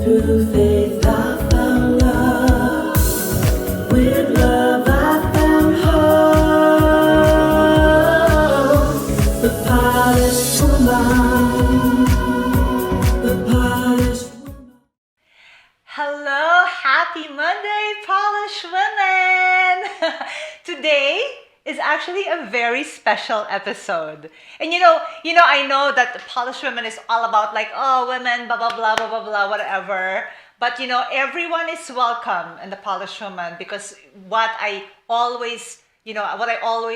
Through faith I found love. With love I found hope. The polished woman. The polished woman. Hello, happy Monday, polished women! Today is actually a very special episode. And I know that the polished women is all about like, oh, women, blah, blah, blah, blah, blah, blah, whatever. But everyone is welcome in the polished woman because what I always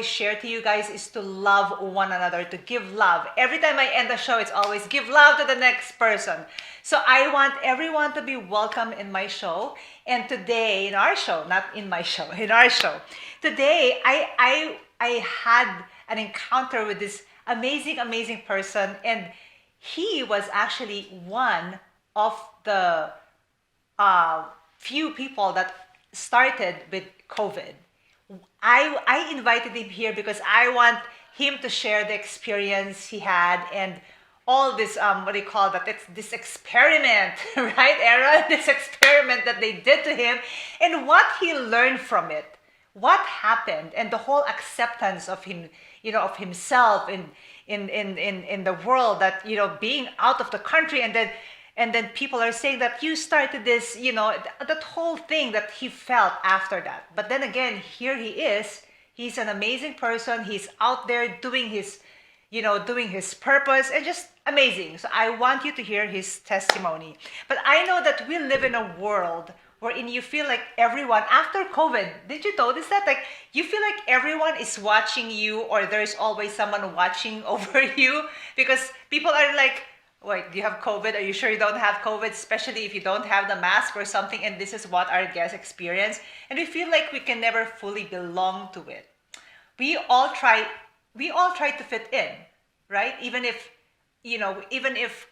share to you guys is to love one another, to give love. Every time I end the show, it's always give love to the next person. So I want everyone to be welcome in my show. And today, in our show, not in my show, in our show, today I had an encounter with this amazing person, and he was actually one of the few people that started with COVID. I invited him here because I want him to share the experience he had and all this what do you call that? This experiment, right, Aaron? This experiment that they did to him, and what he learned from it, what happened, and the whole acceptance of him, of himself in the world, that being out of the country, and then people are saying that you started this, that whole thing that he felt after that. But then again, here he is. He's an amazing person. He's out there doing his purpose, and just amazing. So I want you to hear his testimony. But I know that we live in a world wherein you feel like everyone, after COVID, did you notice that? Like, you feel like everyone is watching you, or there's always someone watching over you, because people are like, wait, do you have COVID? Are you sure you don't have COVID? Especially if you don't have the mask or something. And this is what our guests experience. And we feel like we can never fully belong to it. We all try to fit in, right? Even if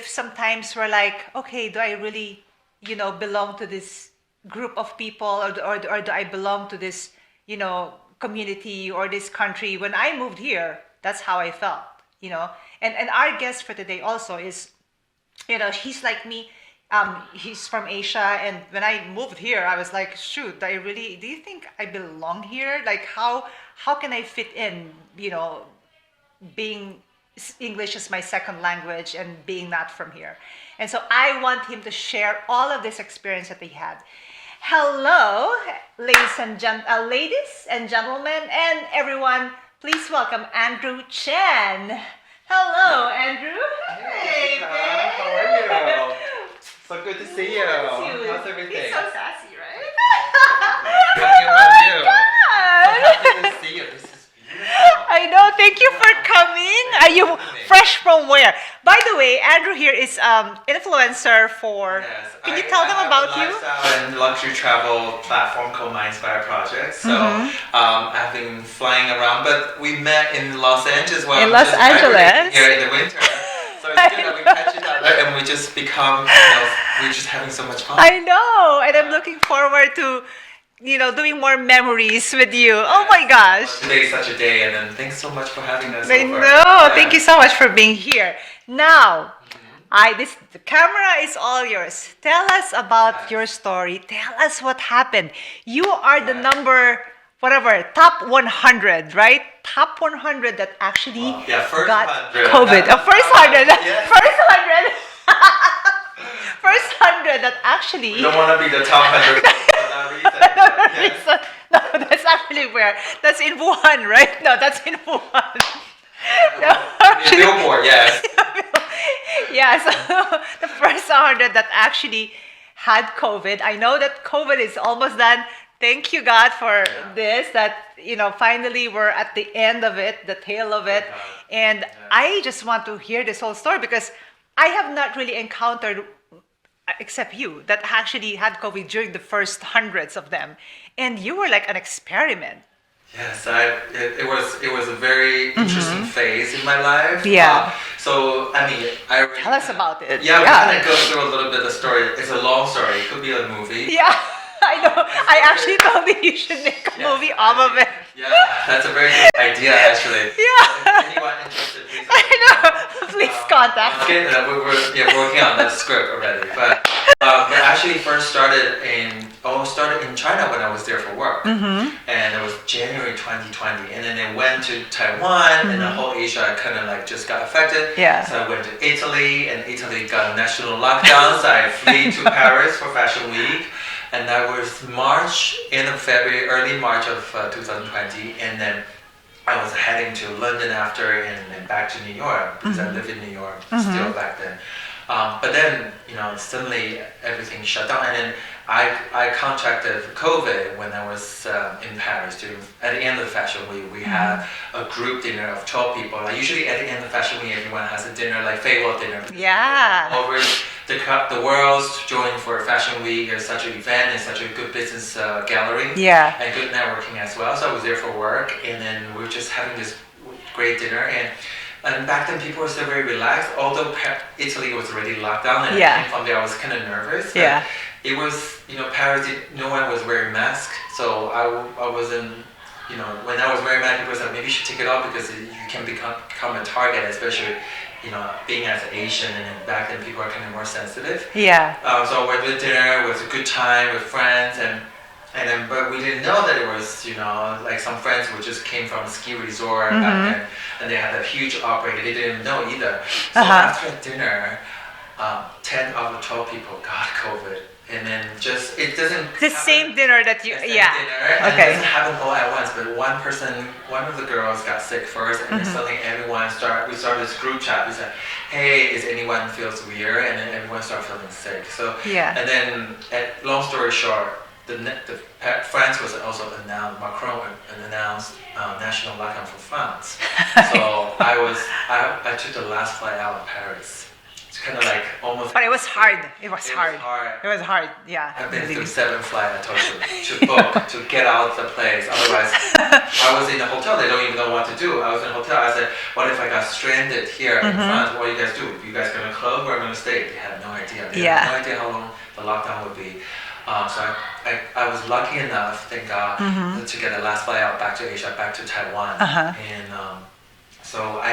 sometimes we're like, okay, do I really, belong to this group of people, or do I belong to this, community or this country? When I moved here, that's how I felt, And our guest for today also is, he's like me. He's from Asia, and when I moved here, I was like, shoot, do you think I belong here? Like, how can I fit in, being English is my second language and being not from here? And so I want him to share all of this experience that he had. Hello, ladies and gentlemen, and everyone, please welcome Andrew Chen. Hello, Andrew. Hey, Jessica. How are you? So good to see you. How's everything? He's so sassy, right? Good. How about you? Good. So happy to see you. This is beautiful. I know. Thank you for coming. Are you fresh from where? By the way, Andrew here is influencer for. Yes, Can you tell them about you? I have a lifestyle and luxury travel platform called My Inspire Project. So I've been flying around, but we met in Los Angeles. While In Los Angeles. Here in the winter. So it's good that we catch each other and we just become, we're just having so much fun. I know, and I'm looking forward to, doing more memories with you. Oh my gosh. Today is such a day, and then thanks so much for having us. I know. Thank you so much for being here. Now, the camera is all yours. Tell us about your story. Tell us what happened. You are the number, top 100, right? Top 100 that actually first got 100. COVID. First 100. Yes. First 100. First 100 that actually. We don't want to be the top 100 for that reason. Yes. No, that's actually where. That's in Wuhan, right? No, that's in Wuhan. No, actually, Billboard, yes. Yeah, so the first 100 that actually had COVID. I know that COVID is almost done. Thank you, God, for this, that, finally we're at the end of it, the tail of it. And I just want to hear this whole story because I have not really encountered, except you, that actually had COVID during the first hundreds of them. And you were like an experiment. Yes, it was a very interesting phase in my life. Yeah. I Tell us about it. Yeah, we kind of go through a little bit of the story. It's a long story. It could be a movie. Yeah. I know. I actually told you you should make a movie off of it. Yeah, that's a very good idea, actually. Yeah. If anyone interested, please. I know. Please contact. Okay, we're working on the script already, but actually first started in China when I was there for work, and it was January 2020, and then I went to Taiwan, and the whole Asia kind of like just got affected. Yeah. So I went to Italy, and Italy got a national lockdown, so I flew to Paris for Fashion Week. And that was end of February, early March of 2020, and then I was heading to London after, and then back to New York because I lived in New York still back then. But then, suddenly everything shut down, and then I contracted COVID when I was in Paris. At the end of the Fashion Week, we had a group dinner of 12 people. Like usually at the end of Fashion Week, everyone has a dinner, like farewell dinner. Yeah. Over the world's joined for Fashion Week. It's such an event and such a good business gathering. Yeah. And good networking as well. So I was there for work, and then we were just having this great dinner. And back then, people were still very relaxed. Although Italy was already locked down, and I came from there, I was kind of nervous. Yeah. It was, Paris. No one was wearing masks, so I wasn't. When I was wearing masks, people said maybe you should take it off because you can become a target, especially. Being as Asian, and then back then people are kind of more sensitive. Yeah. So we went to dinner. It was a good time with friends, but we didn't know that it was, like some friends who just came from a ski resort back then, and they had a huge outbreak. They didn't know either. So after dinner, 10 out of 12 people got COVID. And then it doesn't. The same dinner that you, dinner, and okay. it doesn't happen all at once, but one of the girls got sick first, and then suddenly we started this group chat. We said, hey, is anyone feels weird? And then everyone started feeling sick. So, and then, long story short, France was also announced, Macron announced national lockdown for France. So I took the last flight out of Paris. It's kind of like almost. But it was hard. It was hard. It was hard. Yeah. I've been through 7 flights, I told you, to book, to get out of the place. Otherwise, I was in the hotel. They don't even know what to do. I was in a hotel. I said, what if I got stranded here in France? What do you guys do? You guys going to close? Where am I going to stay? They had no idea. They had no idea how long the lockdown would be. So I was lucky enough, thank God, to get the last flight out back to Asia, back to Taiwan. And so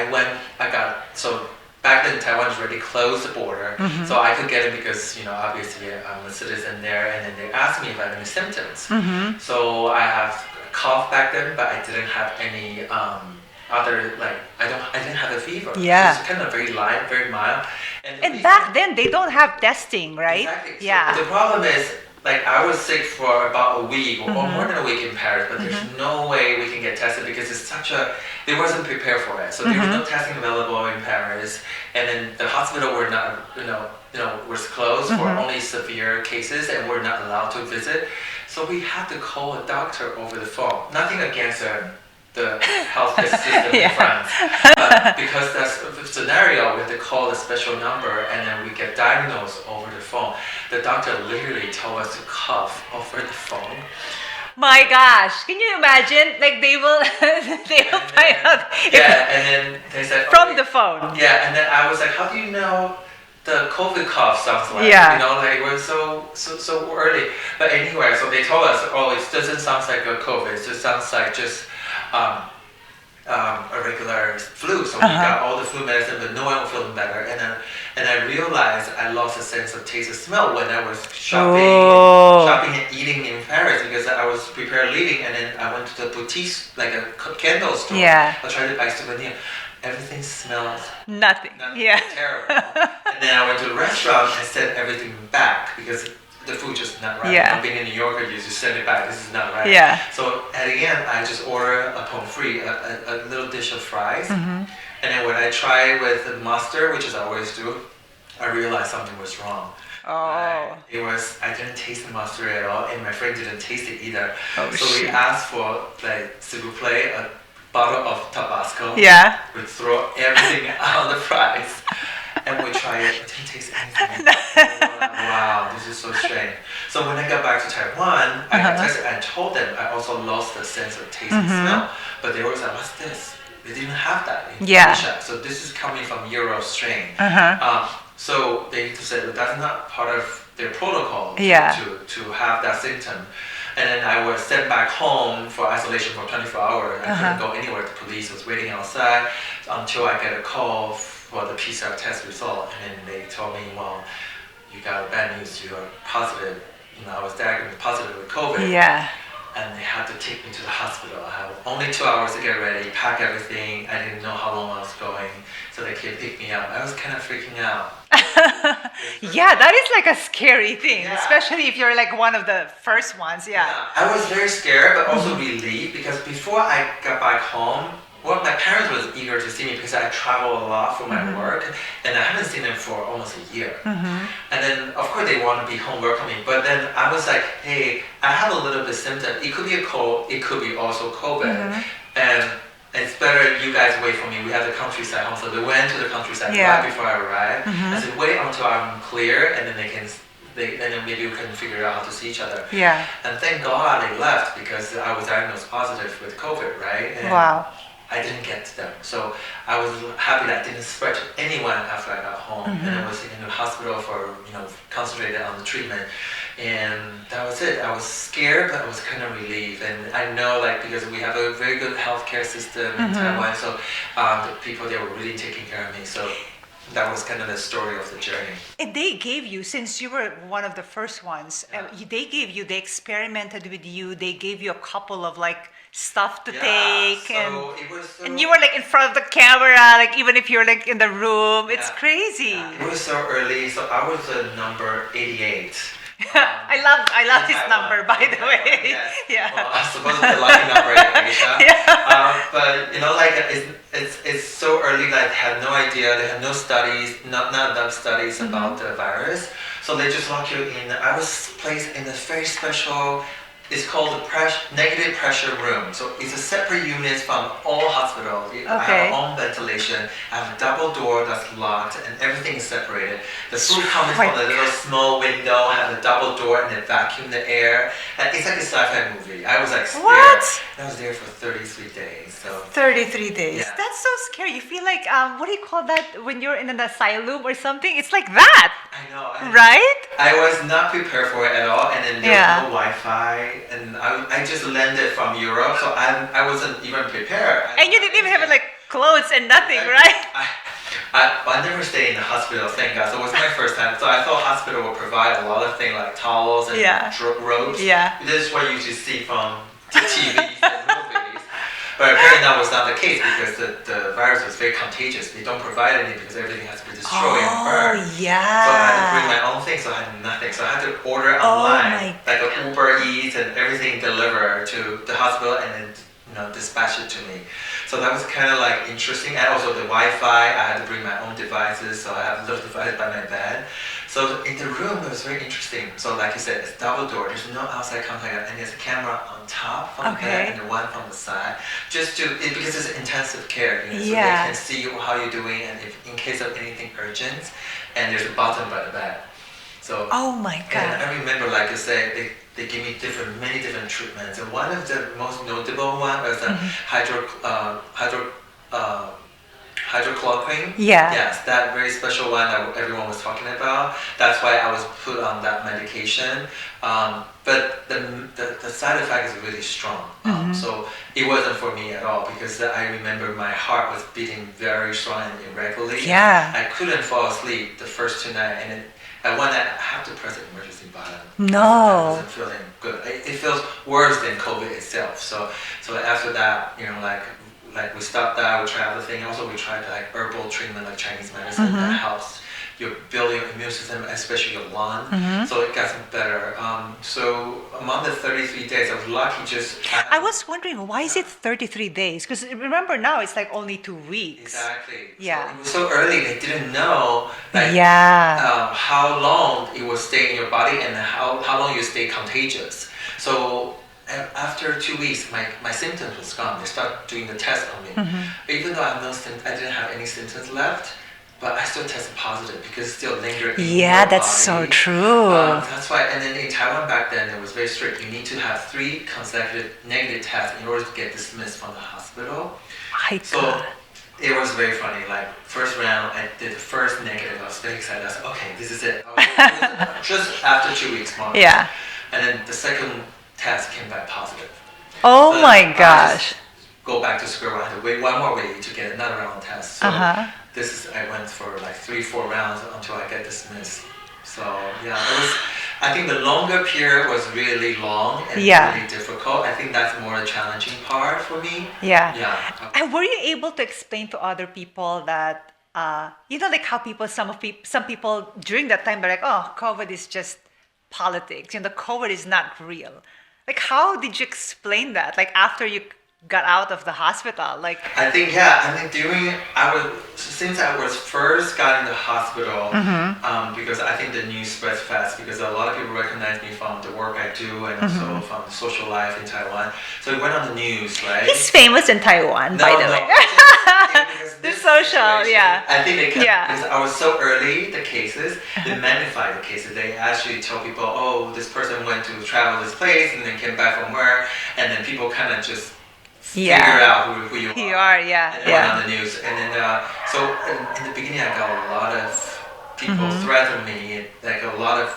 back then Taiwan already closed the border, so I could get it because obviously I'm a citizen there, and then they asked me if I have any symptoms. So I have cough back then, but I didn't have any other I didn't have a fever. Yeah. So it's kind of very light, very mild. And back then they don't have testing, right? Exactly. Yeah. So the problem is, I was sick for about a week or more than a week in Paris, but there's no way we can get tested because it's they wasn't prepared for it. So there was no testing available in Paris, and then the hospital were not, was closed for only severe cases, and we're not allowed to visit. So we had to call a doctor over the phone. Nothing against the healthcare system in France, but because that's the scenario, we have to call a special number, and then we get diagnosed over the phone. The doctor literally told us to cough over the phone. My gosh, can you imagine? Like they will find out. Yeah, and then they said from the phone. Yeah, and then I was like, how do you know the COVID cough sounds like? It was so early. But anyway, so they told us, it doesn't sound like a COVID. It just sounds like just a regular flu. So we got all the flu medicine, but no one was feeling better. And I realized I lost a sense of taste and smell when I was shopping and eating in Paris because I was prepared leaving, and then I went to the boutique, like a candle store. I tried to buy souvenir. Everything smells nothing. Terrible. And then I went to the restaurant and sent everything back because the food just not right. Being a New Yorker, you just send it back. This is not right. So at the end, I just ordered a pommes frites, a little dish of fries. And then when I tried with the mustard, which is I always do, I realized something was wrong. I didn't taste the mustard at all, and my friend didn't taste it either. We asked for, s'il vous plaît, a bottle of Tabasco. We throw everything on the fries. And we tried it, it didn't taste anything. Wow, this is so strange. So when I got back to Taiwan, I got tested and told them I also lost the sense of taste and smell. But they were like, what's this? They didn't have that in Asia. So this is coming from Euro strain. So they said that that's not part of their protocol to have that symptom. And then I was sent back home for isolation for 24 hours. I couldn't go anywhere. The police was waiting outside until I get a call for the PCR test result, and then they told me, well, you got bad news, you are positive. I was diagnosed positive with COVID. Yeah. And they had to take me to the hospital. I had only 2 hours to get ready, pack everything. I didn't know how long I was going, so they came pick me up. I was kind of freaking out. Yeah, that is like a scary thing, Yeah. especially if you're like one of the first ones. Yeah. I was very scared, but also relieved, because before I got back home, well, my parents was eager to see me because I travel a lot for my work, and I haven't seen them for almost a year. And then, of course, they want to be home welcoming. But then I was like, hey, I have a little bit of symptom. It could be a cold. It could be also COVID. And it's better you guys wait for me. We have the countryside home. So they went to the countryside right before I arrived. I said, wait until I'm clear, and then and then maybe we can figure out how to see each other. Yeah. And thank God they left, because I was diagnosed positive with COVID, right? And Wow. I didn't get to them. So I was happy that I didn't spread to anyone after I got home. And I was in the hospital for, concentrated on the treatment. And that was it. I was scared, but I was kind of relieved. And I know, because we have a very good healthcare system in Taiwan, so the people there were really taking care of me. So that was kind of the story of the journey. And they gave you, since you were one of the first ones, they experimented with you, they gave you a couple of stuff to take, so it was and you were in front of the camera, even if you're in the room, it's crazy. It was so early, so I was number 88. I love his number, by the way. Yes. Yeah. Well, I suppose it's a lucky number in Asia. But it's so early that I had no idea. They had no studies, not enough studies about the virus. So they just lock you in. I was placed in a very special. It's called the negative pressure room. So it's a separate unit from all hospitals. I have my own ventilation. I have a double door that's locked, and everything is separated. The food comes from a little small window, has a double door, and they vacuum the air. And it's like a sci-fi movie. I was scared. What? I was there for 33 days. So 33 days. Yeah. That's so scary. You feel like, what do you call that when you're in an asylum or something? It's like that. I know. Right? I was not prepared for it at all, and then there was no Wi-Fi, and I just landed from Europe, so I wasn't even prepared. And you didn't even have clothes and nothing, right? I never stayed in the hospital, thank God. So it was my first time. So I thought hospital would provide a lot of things like towels and robes. Yeah. This is what you usually see from TVs and movies. But apparently that was not the case, because the virus was very contagious. They don't provide any because everything has to be destroyed and burned. Yeah. So I had to bring my own things, so I had nothing. So I had to order online, like an Uber Eats and everything delivered to the hospital, and then dispatch it to me. So that was kind of interesting. And also the Wi-Fi, I had to bring my own devices, so I have little devices by my bed. So in the room, it was very interesting. So like you said, it's double door. There's no outside contact, and there's a camera on top from the bed and the one from the side, because it's intensive care. So they can see how you're doing, and if in case of anything urgent, and there's a button by the bed. So oh my God. And I remember, like you said, they give me many different treatments, and one of the most notable one was the hydrochloroquine. Yeah. Yes, that very special one that everyone was talking about. That's why I was put on that medication. But the side effect is really strong. So it wasn't for me at all, because I remember my heart was beating very strong and irregularly. Yeah. I couldn't fall asleep the first 2 nights, and at one night I have to press the emergency button. No. I wasn't feeling good. It feels worse than COVID itself. So after that, we stopped that, we tried other things. Also, we tried herbal treatment, like Chinese medicine, that helps you build your immune system, especially your lung. So it got better. So among the 33 days, I was lucky I was wondering, why is it 33 days? Because remember now, it's only 2 weeks. Exactly. Yeah. So it was so early, they didn't know how long it will stay in your body and how long you stay contagious. So after 2 weeks, my symptoms was gone. They started doing the test on me. Even though I didn't have any symptoms left, but I still tested positive because it still lingered in your that's body. so true. That's why. And then in Taiwan back then, it was very strict. You need to have 3 consecutive negative tests in order to get dismissed from the hospital. So it was very funny. First round, I did the first negative. I was very excited. I said, okay, this is it. Just after 2 weeks more. Yeah. And then the second test came back positive. Oh my I gosh. go back to square one. I had to wait 1 more week to get another round of tests. So I went for like 3-4 rounds until I get dismissed. So yeah, it was. I think the longer period was really long and really difficult. I think that's more the challenging part for me. Yeah. And were you able to explain to other people that, like how some people during that time were like, oh, COVID is just politics. COVID is not real. Like, how did you explain that? Like, after you got out of the hospital, like I think since I was first got in the hospital, because I think the news spreads fast because a lot of people recognize me from the work I do and also from the social life in Taiwan. So it went on the news, right? He's famous in Taiwan, by the way. The social, I think they because I was so early, the cases, they magnify the cases. They actually tell people, oh, this person went to travel this place and then came back from work, and then people kind of just figure out who you are. And it went on the news. And then, so in the beginning, I got a lot of people threaten me. Like a lot of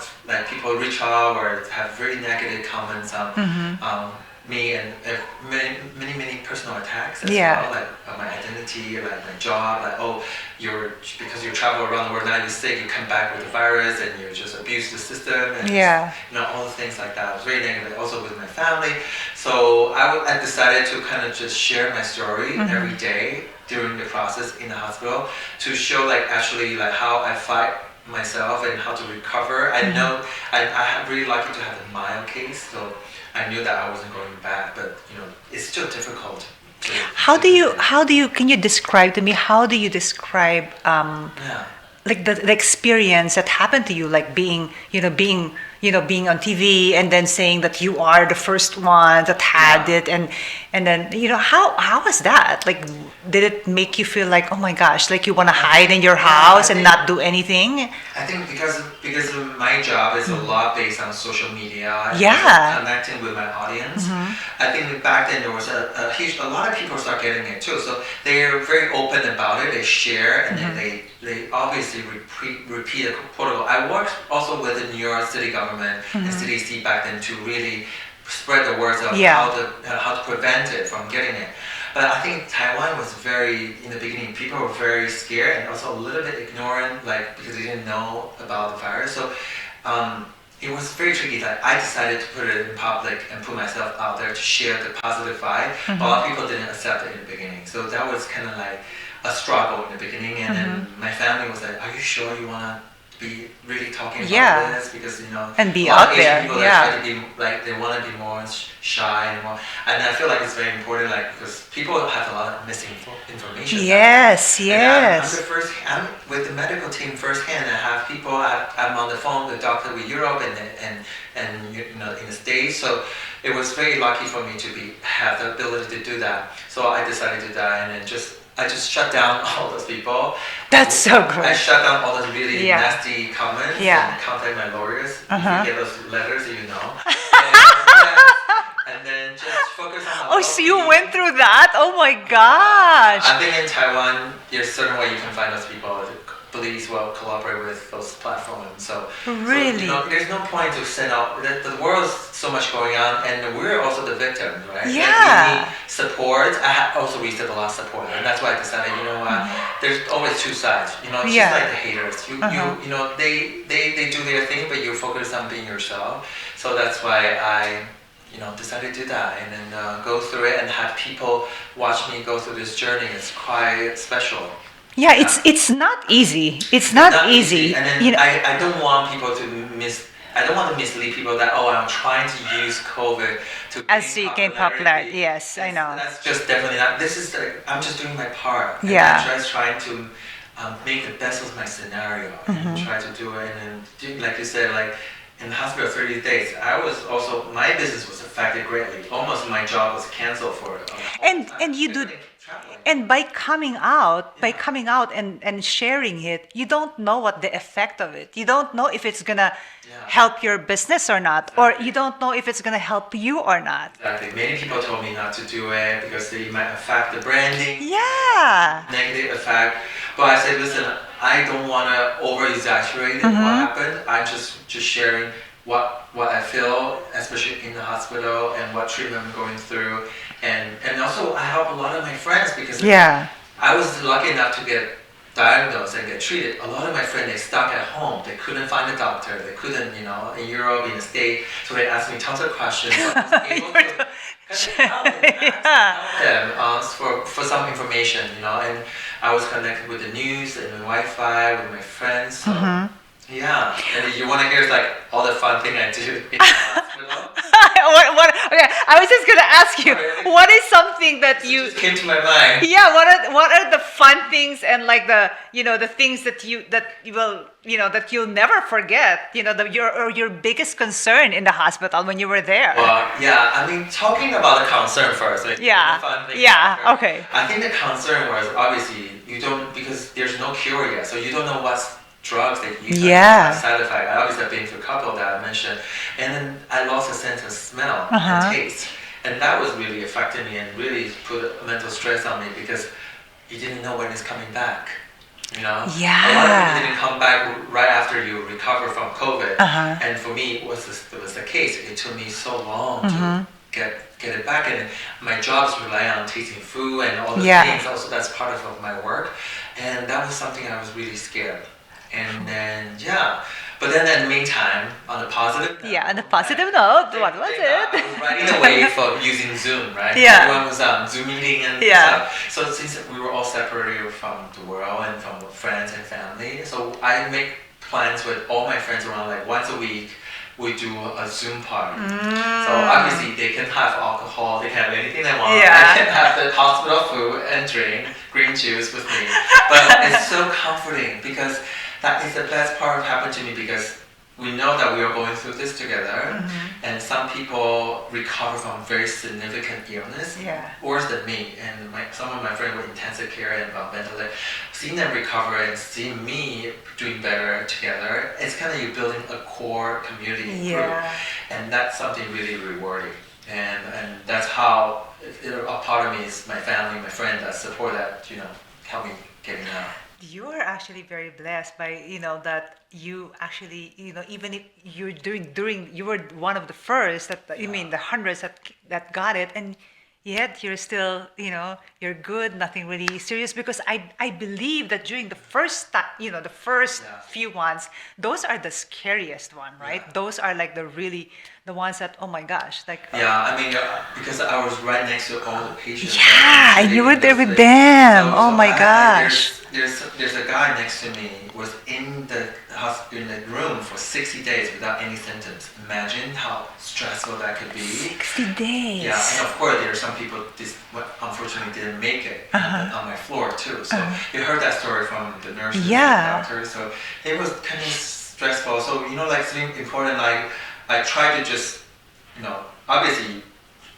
people reach out or have very negative comments on me, and many personal attacks as well, like my identity, like my job, like because you travel around the world, now you're sick, you come back with the virus and you just abuse the system, and all the things like that. It was very negative. Also with my family, so I decided to kind of just share my story every day during the process in the hospital to show actually how I fight myself and how to recover. I know I'm really lucky to have a mild case, so I knew that I wasn't going back, but it's still difficult. Can you describe to me, how do you describe like the experience that happened to you, like being on TV and then saying that you are the first one that had it, and then how was that? Like, did it make you feel like, oh my gosh, like you want to hide in your house and not do anything? I think because of my job is a lot based on social media and connecting with my audience. I think back then there was a lot of people start getting it too, so they're very open about it. They share and then they obviously repeat the protocol. I worked also with the New York City government and CDC back then to really spread the words of how to prevent it from getting it. But I think Taiwan was in the beginning, people were very scared and also a little bit ignorant, because they didn't know about the virus. So it was very tricky that I decided to put it in public and put myself out there to share the positive vibe. But a lot of people didn't accept it in the beginning. So that was kind of like a struggle in the beginning. And then my family was like, are you sure you want to be really talking about this? Because and be out there, people try to be they want to be more shy and more, and I feel like it's very important, because people have a lot of missing information. I'm with the medical team firsthand. I have people. I'm on the phone with doctor with Europe and in the States. So it was very lucky for me to have the ability to do that. So I decided to do that, and then I just shut down all those people. That's so good. I shut down all those really nasty comments and contact my lawyers. If you get those letters, and then just focus on so you went through that? Oh my gosh. I think in Taiwan, there's a certain way you can find those people. Police will collaborate with those platforms. So really, there's no point to send out. The world is so much going on, and we're also the victims, right? Yeah. We need support. I also received a lot of support, and that's why I decided, what? There's always two sides. It's just like the haters. They do their thing, but you focus on being yourself. So that's why I decided to do that, and then go through it and have people watch me go through this journey. It's quite special. Yeah, it's not easy. It's not easy. And then I don't want people to I don't want to mislead people that I'm trying to use COVID to gain popularity. Yes, I know. That's just definitely not. I'm just doing my part. And I'm just trying to make the best of my scenario and try to do it. And then, like you said, in the hospital 30 days, my business was affected greatly. Almost my job was canceled for it. And you do. And by coming out and sharing it, you don't know what the effect of it. You don't know if it's gonna help your business or not, or you don't know if it's gonna help you or not. Exactly. Many people told me not to do it because they might affect the branding. Yeah. Negative effect. But I said, listen, I don't want to over-exaggerate what happened. I'm just sharing what I feel, especially in the hospital, and what treatment I'm going through. And also I help a lot of my friends because I was lucky enough to get diagnosed and get treated, a lot of my friends, they stuck at home. They couldn't find a doctor. They couldn't, in Europe, in the States. So they asked me tons of questions. So I was able to help them for some information, and I was connected with the news and the Wi-Fi with my friends. So, yeah. And you want to hear like all the fun thing I do in the hospital? Okay, I was just gonna ask you, what is something that you just came to my mind? Yeah, what are the fun things and like the the things that you will that you'll never forget? Your biggest concern in the hospital when you were there. Well, yeah, I mean, talking about the concern first. Like, Yeah. The fun thing Yeah. after. Okay. I think the concern was obviously you don't, because there's no cure yet, so you don't know what's drugs that you use. Yeah. Side effect. I obviously have been to a couple that I mentioned, and then I lost a sense of smell and taste, and that was really affecting me and really put a mental stress on me because you didn't know when it's coming back. Yeah. A lot of people didn't come back right after you recover from COVID, and for me it was the case. It took me so long to get it back, and my jobs rely on tasting food and all those things. Also, that's part of my work, and that was something I was really scared. And then, but then in the meantime, on a positive note. On a positive note, what was it? I was riding the wave of using Zoom, right? Yeah. Everyone was Zoom meeting and stuff. So since we were all separated from the world and from friends and family, so I make plans with all my friends around, like once a week, we do a Zoom party. So obviously they can have alcohol, they can have anything they want. I can have the hospital food and drink green juice with me. But it's so comforting because that is the best part of happened to me, because we know that we are going through this together, and some people recover from very significant illness, worse than me. And some of my friends were intensive care and ventilator. Seeing them recover and seeing me doing better together, it's kind of you building a core community group, and that's something really rewarding. And that's how a part of me is my family, my friends that support that help me getting out. You are actually very blessed by that you actually even if you're during you were one of the first that the hundreds that got it, and yet you're still you're good, nothing really serious, because I believe that during the first the first few ones, those are the scariest one, right? Those are like the ones that, oh my gosh, like I mean, because I was right next to all the patients. And you were there with them. So, oh my gosh. There's a guy next to me was in the room for 60 days without any symptoms. Imagine how stressful that could be. 60 days. Yeah, and of course there are some people unfortunately didn't make it on my floor too. So you heard that story from the nurses and the doctors. So it was kind of stressful. So like something important, like I try to just obviously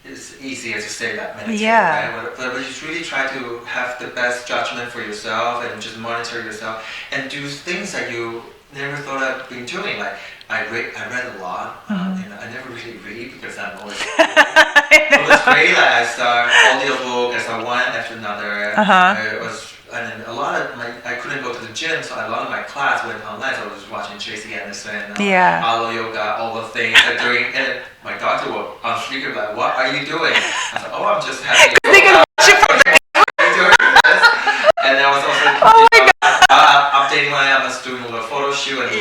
it's easier to say that meditate, right? But you just really try to have the best judgment for yourself and just monitor yourself and do things that you never thought of being doing. Like I read a lot. I never really read because I'm always it was great. Like I saw audiobook, I saw one after another. And then a lot of I couldn't go to the gym, so a lot of my class went online. So I was watching Tracy Anderson, Alo Yoga, all the things I'm doing. And my doctor was on speaker like, "What are you doing?" I said, "Oh, I'm just having yoga." And I was also updating when I was doing a little photo shoot, and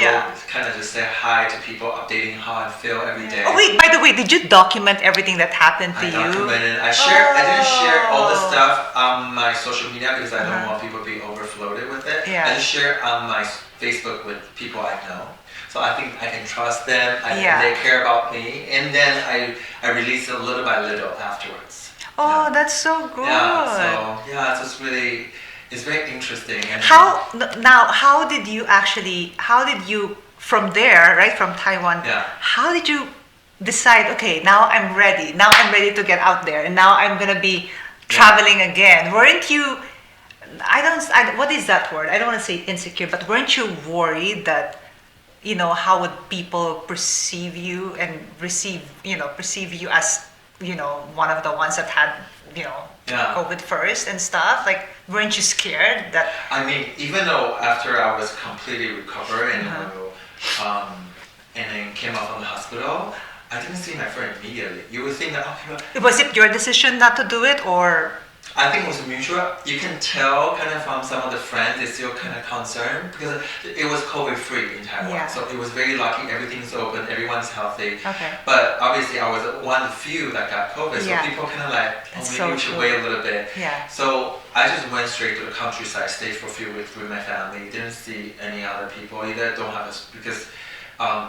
kind of just say hi to people, updating how I feel every day. Oh wait, by the way, did you document everything that happened to you? I documented. I didn't share all the stuff on my social media because I don't want people to be overfloated with it. I just share on my Facebook with people I know. So I think I can trust them. They care about me, and then I release it little by little afterwards. Oh, that's so good. It's just really. It's very interesting. And how did you from there, right, from Taiwan, how did you decide, okay, now I'm ready to get out there, and now I'm going to be traveling again? Weren't you, what is that word? I don't want to say insecure, but weren't you worried that, how would people perceive you and perceive you as, one of the ones that had, COVID first and stuff? Like, weren't you scared that? I mean, even though after I was completely recovered and then came out from the hospital, I didn't see my friend immediately. You would think that, Was it your decision not to do it, or? I think it was mutual. You can tell kind of from some of the friends, they're still kind of concerned because it was COVID-free in Taiwan. Yeah. So it was very lucky. Everything's open. Everyone's healthy. Okay. But obviously, I was one of the few that got COVID. So Yeah. people kind of like, That's maybe so we should true. wait a little bit. Yeah. So I just went straight to the countryside, stayed for a few weeks with my family. Didn't see any other people either. Don't have us because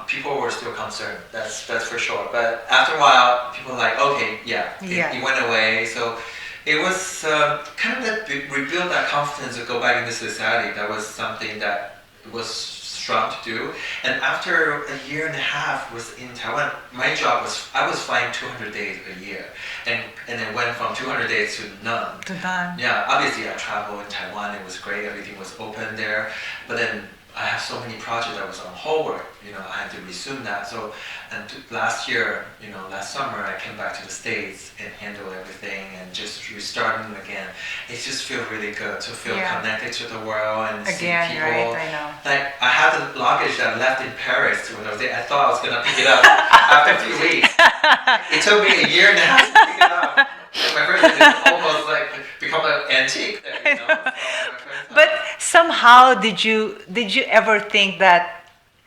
people were still concerned. That's for sure. But after a while, people were like, okay, it went away. So it was kind of that rebuild that confidence to go back into society. That was something that was strong to do. And after a year and a half was in Taiwan, my job was I was flying 200 days a year, and it went from 200 days to none. Yeah, obviously I traveled in Taiwan. It was great. Everything was open there, but then I have so many projects that was on hold. I had to resume that. So, and last year, last summer, I came back to the States and handled everything and just restarting again. It just feels really good to feel connected to the world and see people. Right? I know. Like I had the luggage that I left in Paris when I was there. I thought I was gonna pick it up after a few weeks. It took me a year and a half to pick it up. And my friend is almost like become an antique there, But somehow, did you ever think that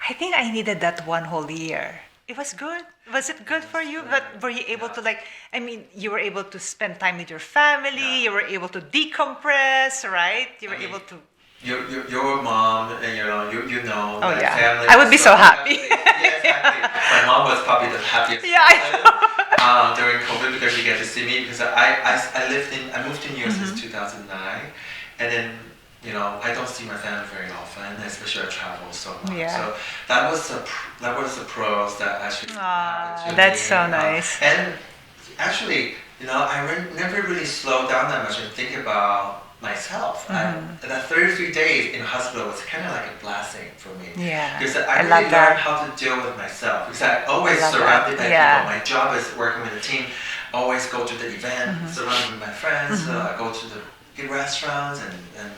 I think I needed that one whole year? It was good. Was it good for you? But were you able to you were able to spend time with your family. You were able to decompress, right? You were able to. Your mom and you know Oh my yeah, family. I would be so happy. Yeah, exactly. My mom was probably the happiest. Yeah, I know. During COVID because she get to see me because I moved in New York since 2009, and then I don't see my family very often, especially I travel so much. Yeah. So that was the pros that actually. That's so nice. And actually, I never really slowed down that much and think about myself. That 33 days in hospital was kind of like a blessing for me. Yeah. Because I really learned how to deal with myself. Because I always surrounded by people. My job is working with a team. Always go to the event, surrounded with my friends. I go to the good restaurants and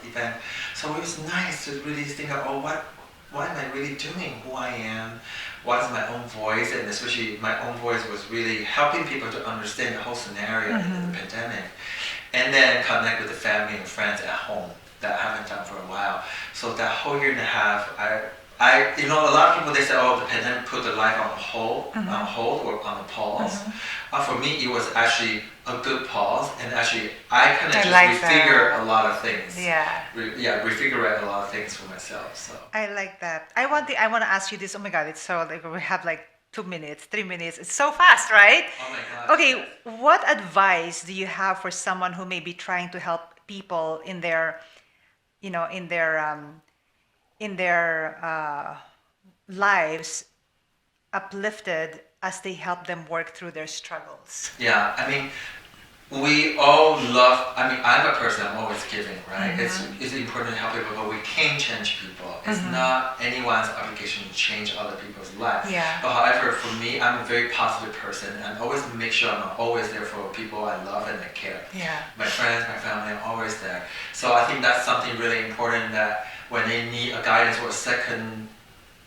event. So it was nice to really think of, what am I really doing? Who I am? What is my own voice? And especially my own voice was really helping people to understand the whole scenario in the pandemic. And then connect with the family and friends at home that I haven't done for a while. So that whole year and a half, a lot of people, they say, the pandemic put the life on hold, or on a pause. For me, it was actually a good pause, and actually, I kind of just refigure a lot of things. Yeah. Refigure a lot of things for myself. So I like that. I want to ask you this. Oh my God, it's so we have 2 minutes, 3 minutes. It's so fast, right? Oh my God. Okay, what advice do you have for someone who may be trying to help people in their, in their lives uplifted as they help them work through their struggles? Yeah, I mean, we all love, I'm a person, I'm always giving, right? It's important to help people, but we can't change people. It's not anyone's obligation to change other people's life. Yeah. But however, for me, I'm a very positive person, and always make sure I'm always there for people I love and I care. Yeah. My friends, my family, I'm always there. So I think that's something really important, that when they need a guidance or a second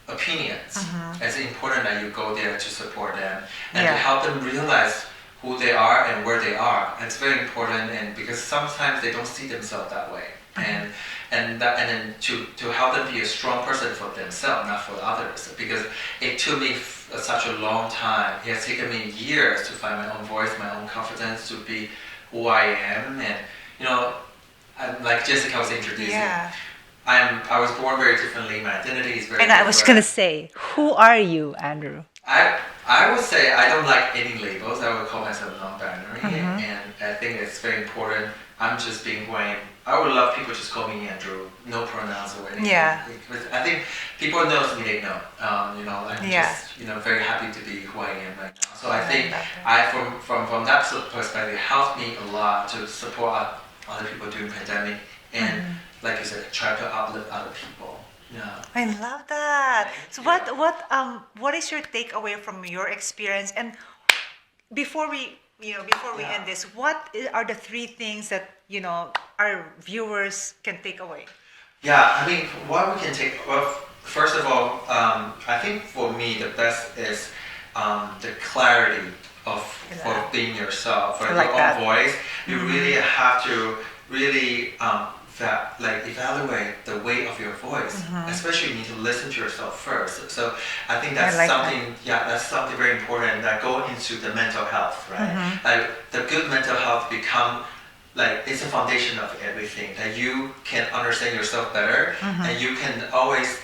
opinions, it's important that you go there to support them and to help them realize who they are and where they are. It's very important, and because sometimes they don't see themselves that way, and then to help them be a strong person for themselves, not for others. Because it took me such a long time. It has taken me years to find my own voice, my own confidence, to be who I am, and like Jessica was introducing. Yeah. I was born very differently. My identity is very. And I was gonna say, who are you, Andrew? I would say I don't like any labels. I would call myself non-binary, and I think it's very important. I'm just being who I am. I would love people just call me Andrew, no pronouns or anything. Yeah. Because I think people knows me, they know. I'm just very happy to be who I am right now. So I think from that perspective, it helps me a lot to support other people during pandemic, and like you said, try to uplift other people. Yeah. I love that. So what is your takeaway from your experience? And before we end this, what are the 3 things that our viewers can take away? Yeah, I mean, what we can take. Well, first of all, I think for me the best is the clarity of for being yourself, for your own voice. You really have to really evaluate the weight of your voice. Especially, you need to listen to yourself first. So I think that's something. Yeah, that's something very important that go into the mental health, right? Like the good mental health become like it's a foundation of everything. That you can understand yourself better, and you can always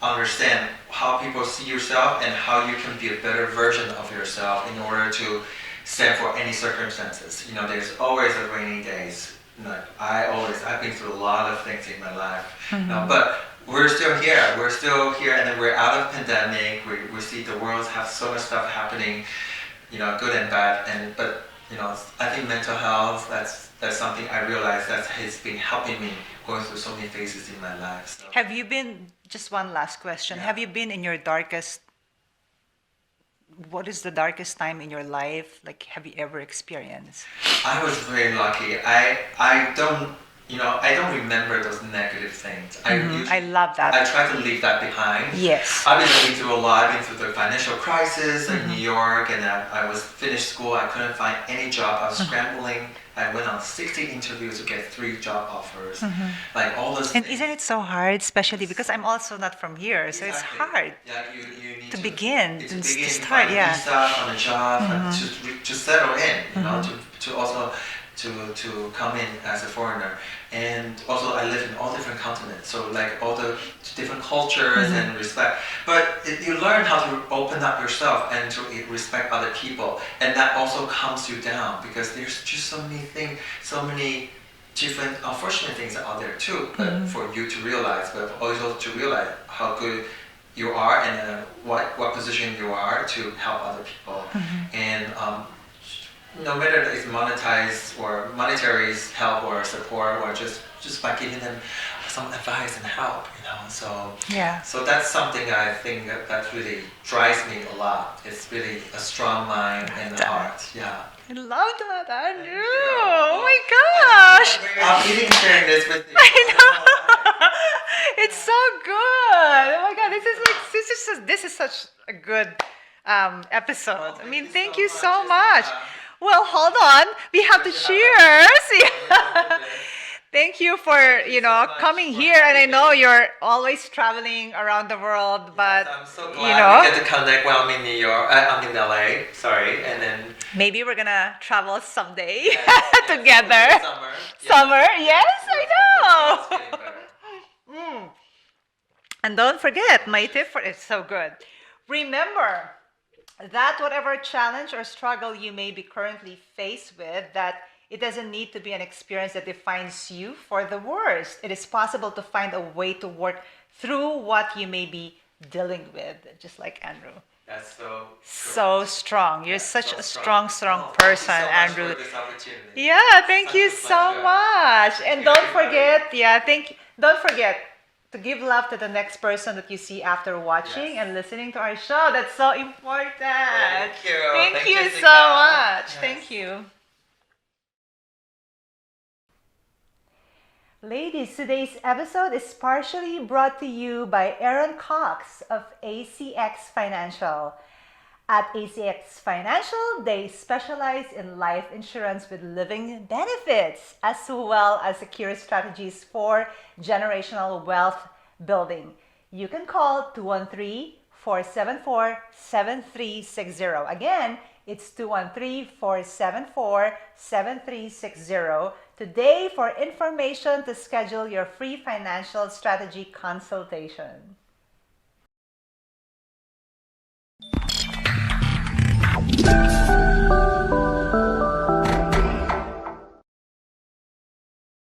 understand how people see yourself and how you can be a better version of yourself in order to stand for any circumstances. You know, there's always a rainy days. Like I've been through a lot of things in my life, but we're still here. We're still here, and then we're out of pandemic. We see the world have so much stuff happening, you know, good and bad. But you know, I think mental health. That's something I realized that has been helping me going through so many phases in my life. So. Have you been? Just one last question. Yeah. Have you been in your darkest? What is the darkest time in your life? Like, have you ever experienced? I was very lucky. I don't remember those negative things. I love that. I try to leave that behind. Yes. I've been going through a lot. I've been through the financial crisis in New York, and I was finished school. I couldn't find any job. I was scrambling. I went on 60 interviews to get 3 job offers. Like all those. And things. isn't it so hard, especially because I'm also not from here, so it's hard. Yeah, you need to begin. To start. Yeah. Visa, on a job, to settle in. You know, to also. To come in as a foreigner, and also I live in all different continents, so like all the different cultures and respect. But you learn how to open up yourself and to respect other people, and that also calms you down because there's just so many things, so many different unfortunate things out there too. But for you to realize, but also to realize how good you are and what position you are to help other people, and. No matter if it's monetized or monetary help or support or just by giving them some advice and help, you know. So that's something I think that really drives me a lot. It's really a strong mind and a heart. Yeah. I love that, Andrew. Oh my gosh. I'm eating sharing this with you. I know. It's so good. Oh my god, this is such a good episode. I mean, thank you so much. Well, hold on. We have to cheers. Thank you for, coming here. And I know you're always traveling around the world, but, I'm so glad we get to connect while I'm in New York. I'm in LA, sorry. And then... Maybe we're going to travel someday together. Summer. Summer, yes, I know. And don't forget, my tip for it's so good. Remember that whatever challenge or struggle you may be currently faced with, that it doesn't need to be an experience that defines you for the worst. It is possible to find a way to work through what you may be dealing with, just like Andrew. That's so strong. You're such a strong person, Andrew. Thank you so much for this opportunity. Yeah, thank you so much. And don't forget, don't forget to give love to the next person that you see after watching and listening to our show. That's so important. Thank you. Thank you Jessica. so much. Yes. Thank you. Ladies, today's episode is partially brought to you by Aaron Cox of ACX Financial. At ACX Financial, they specialize in life insurance with living benefits, as well as secure strategies for generational wealth building. You can call 213-474-7360. Again, it's 213-474-7360 today for information to schedule your free financial strategy consultation.